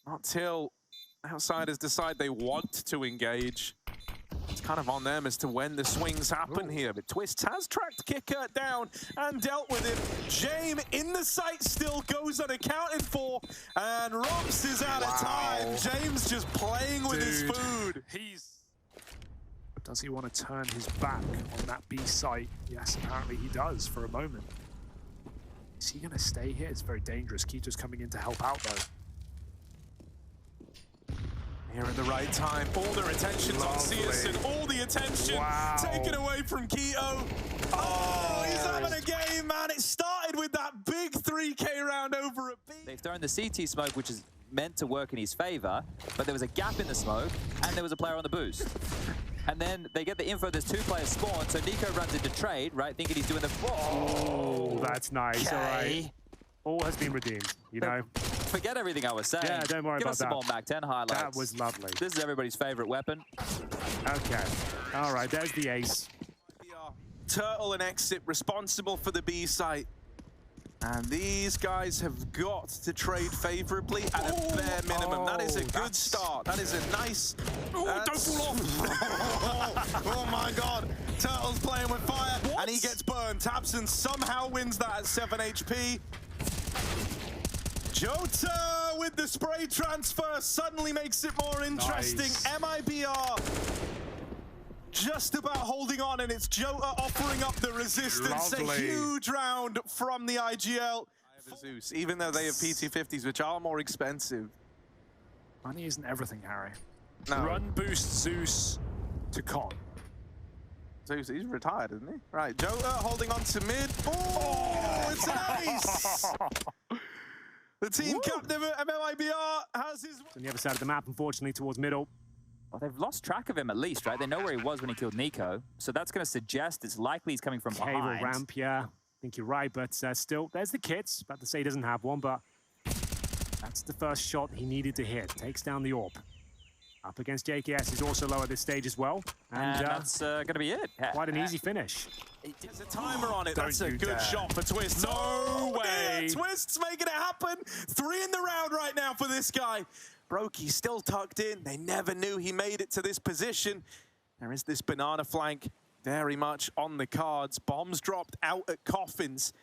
Not till outsiders decide they want to engage. It's kind of on them as to when the swings happen here. But twistzz has tracked Kicker down and dealt with him. Jame in the sight still goes unaccounted for. And Rops is out of time. James just playing with his food. Does he want to turn his back on that B site? Yes, apparently he does for a moment. Is he going to stay here? It's very dangerous. Kito's coming in to help out though. Here at the right time, all their attention's on Searson, all the attention taken away from Kito. Oh, he's having a game, man. It started with that big 3K round over a B. They've thrown the CT smoke, which is meant to work in his favor, but there was a gap in the smoke, and there was a player on the boost. And then they get the info, there's 2 players spawned, so niko runs into trade, right, thinking he's doing the... Oh, that's nice, all right. All has been redeemed, you know. Forget everything I was saying. Yeah, don't worry Give about us the that. ball back, 10 highlights. That was lovely. This is everybody's favorite weapon. Okay, all right, there's the ace. Turtle and Exit responsible for the B site. And these guys have got to trade favorably at a bare minimum. That is a good start. That is a nice... Don't fall off! Oh my god. Turtle's playing with fire and he gets burned. twistzz somehow wins that at 7 HP. Jota with the spray transfer suddenly makes it more interesting. MIBR just about holding on, and it's Jota offering up the resistance. A huge round from the IGL. Zeus, even though they have PT50s, which are more expensive. Money isn't everything, Harry. No. Run boost Zeus to con. Zeus, he's retired, isn't he? Right, Jota holding on to mid. Oh, it's an ace! The team captain of MIBR has his... On the other side of the map, unfortunately, towards middle. Well, they've lost track of him at least, right? They know where he was when he killed niko. So that's going to suggest it's likely he's coming from behind. Cable ramp, yeah. I think you're right, but still, there's the kits. About to say he doesn't have one, but that's the first shot he needed to hit. Takes down the AWP. Up against JKS is also low at this stage as well. And that's going to be it. Quite an easy finish. There's a timer on it. That's a good dare. shot for twistzz. No way! twistzz making it happen. 3 in the round right now for this guy. Brokey's still tucked in. They never knew he made it to this position. There is this banana flank very much on the cards. Bombs dropped out at coffins.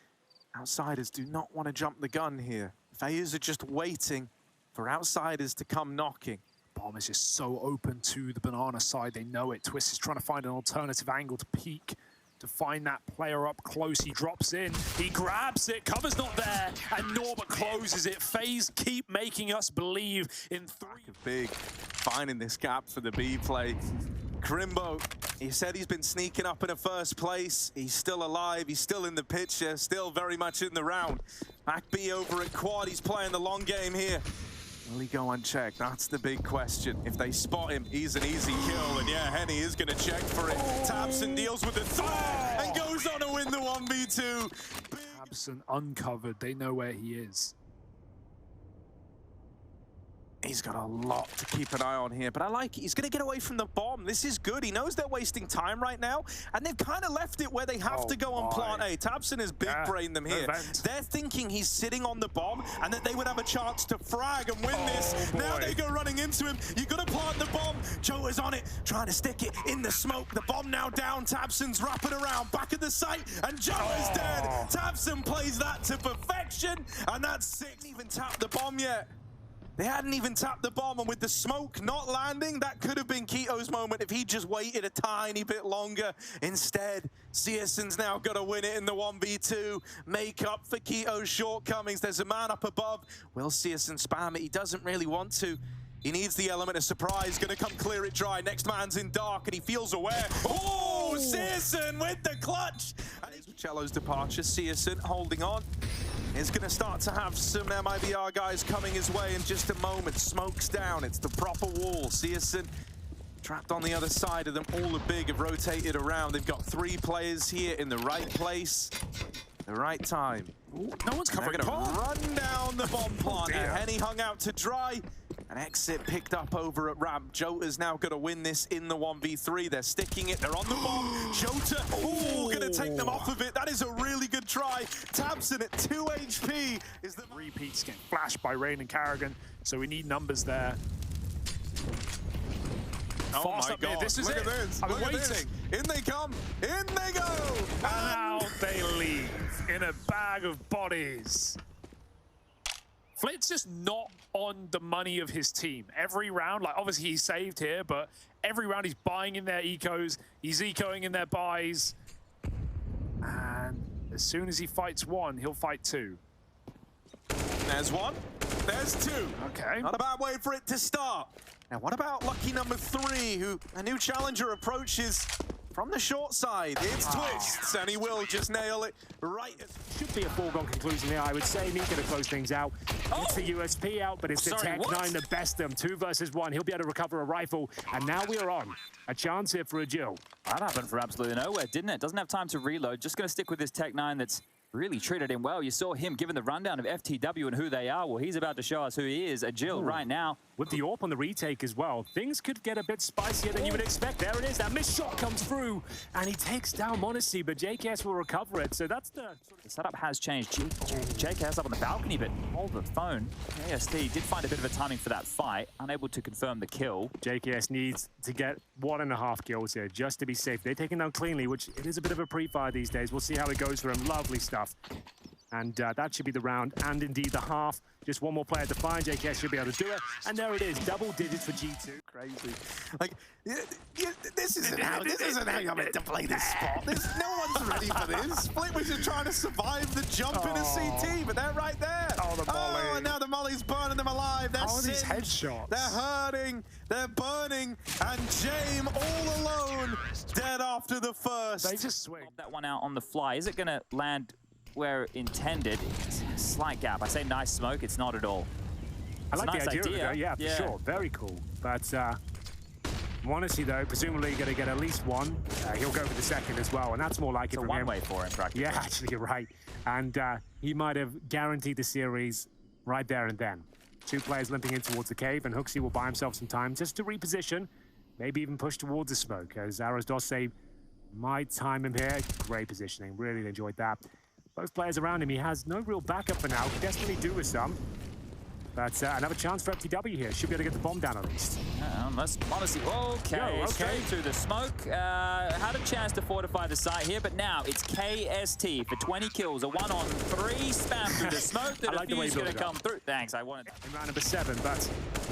Outsiders do not want to jump the gun here. FaZe are just waiting for outsiders to come knocking. Bomb is just so open to the banana side. They know it. twistzz is trying to find an alternative angle to peek, to find that player up close. He drops in, he grabs it, cover's not there, and Norbert closes it. FaZe keep making us believe in 3. Big, finding this gap for the B play. Crimbo, he said he's been sneaking up in a first place. He's still alive, he's still in the picture, still very much in the round. Back B over at quad, he's playing the long game here. Will he go unchecked? That's the big question. If they spot him, he's an easy kill. And yeah, Henny is going to check for it. twistzz deals with the threat and goes on to win the 1v2. twistzz uncovered. They know where he is. He's got a lot to keep an eye on here, but I like it. He's going to get away from the bomb. This is good. He knows they're wasting time right now, and they've kind of left it where they have to go on plant A. twistzz has big-brained them here. They're thinking he's sitting on the bomb and that they would have a chance to frag and win this. Now they go running into him. You got to plant the bomb. Jota's on it, trying to stick it in the smoke. The bomb now down. twistzz wrapping around, back at the site, and Jota's dead. twistzz plays that to perfection, and that's 6. Didn't even tap the bomb yet. They hadn't even tapped the bomb, and with the smoke not landing, that could have been Kito's moment if he just waited a tiny bit longer. Instead, Searson's now got to win it in the 1v2, make up for Kito's shortcomings. There's a man up above. Will Searson spam it? He doesn't really want to. He needs the element of surprise. Going to come clear it dry. Next man's in dark, and he feels aware. Oh, Searson with the clutch! And it's Cello's departure. Searson holding on. Is going to start to have some MIBR guys coming his way in just a moment. Smoke's down. It's the proper wall. Searson trapped on the other side of them. All the big have rotated around. They've got 3 players here in the right place, the right time. Ooh, no one's covering. They're going to run down the bomb plant. And Henny hung out to dry. An exit picked up over at ramp. Jota's now going to win this in the 1v3. They're sticking it. They're on the bomb. Jota, ooh, going to take them off of it. That is a really good try. twistzz at 2 HP. Is the repeats getting flashed by Rain and Carrigan, so we need numbers there. Oh Fast my up here. God. This is Look it. at this. I've been Look at waiting. this. In they come. In they go. And out they leave in a bag of bodies. Flit's just not on the money of his team. Every round, like obviously he's saved here, but every round he's buying in their ecos, he's ecoing in their buys. And as soon as he fights one, he'll fight two. There's one. There's two. Okay. Not a bad way for it to start. Now, what about lucky number 3, who a new challenger approaches from the short side? It's twistzz, and he will just nail it right. Should be a foregone conclusion here, I would say. Niko to close things out. It's the USP out, but it's the Tech9 that best them. 2 versus 1. He'll be able to recover a rifle, and now we are on. A chance here for a Jill. That happened for absolutely nowhere, didn't it? Doesn't have time to reload. Just going to stick with this Tech9 that's really treated him well. You saw him giving the rundown of FTW and who they are. Well, he's about to show us who he is, a Jill right now. With the AWP on the retake as well, things could get a bit spicier than you would expect. There it is, that missed shot comes through, and he takes down monesy, but JKS will recover it. So that's the setup has changed. JKS up on the balcony, but hold the phone. AST did find a bit of a timing for that fight, unable to confirm the kill. JKS needs to get 1.5 kills here just to be safe. They're taking down cleanly, which it is a bit of a pre-fire these days. We'll see how it goes for him. Lovely stuff. And that should be the round, and indeed the half. Just one more player to find. JKS should be able to do it. And there it is, double digits for G2. Crazy. Like, this isn't how you're meant to play this spot. No one's ready for this. Flick was just trying to survive the jump in a CT, but they're right there. Oh, the molly. Oh, and now the molly's burning them alive. They're How are these singed. headshots? They're hurting. They're burning. And Jame all alone, dead after the first. They just swing. That one out on the fly. Is it going to land where intended? It's a slight gap. I say nice smoke, it's not at all. I like nice the idea of it, yeah, for sure. Very cool. But monesy, though, presumably going to get at least one. He'll go for the second as well, and that's more like It's it a from him. one-way for him, practically. Yeah, actually, you're right. And he might have guaranteed the series right there and then. 2 players limping in towards the cave, and Hooksy will buy himself some time just to reposition, maybe even push towards the smoke, as Arrows does say, might time him here. Great positioning, really enjoyed that. Both players around him, he has no real backup for now. Could desperately do with some. But another chance for FTW here. Should be able to get the bomb down at least. Unless monesy. Okay, okay. straight through the smoke. Had a chance to fortify the site here, but now it's KST for 20 kills. A 1-on-3 spam through the smoke. The like the way defuse he going built to it up. come through. Thanks, I wanted that. In round number 7, but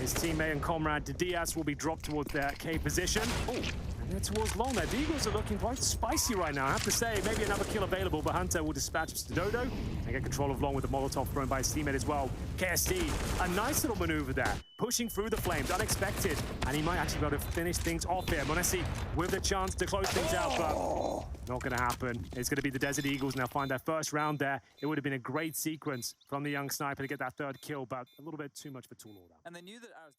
his teammate and comrade Diaz will be dropped towards their K position. Ooh. And they're towards long there. The Eagles are looking quite spicy right now. I have to say, maybe another kill available, but Hunter will dispatch Mr. Dodo and get control of long with the Molotov thrown by his teammate as well. KST, a nice little maneuver there, pushing through the flames, unexpected, and he might actually be able to finish things off here. monesy with the chance to close things out, but not going to happen. It's going to be the Desert Eagles, and they'll find their first round there. It would have been a great sequence from the young sniper to get that 3rd kill, but a little bit too much for Tool Order. And they knew that I was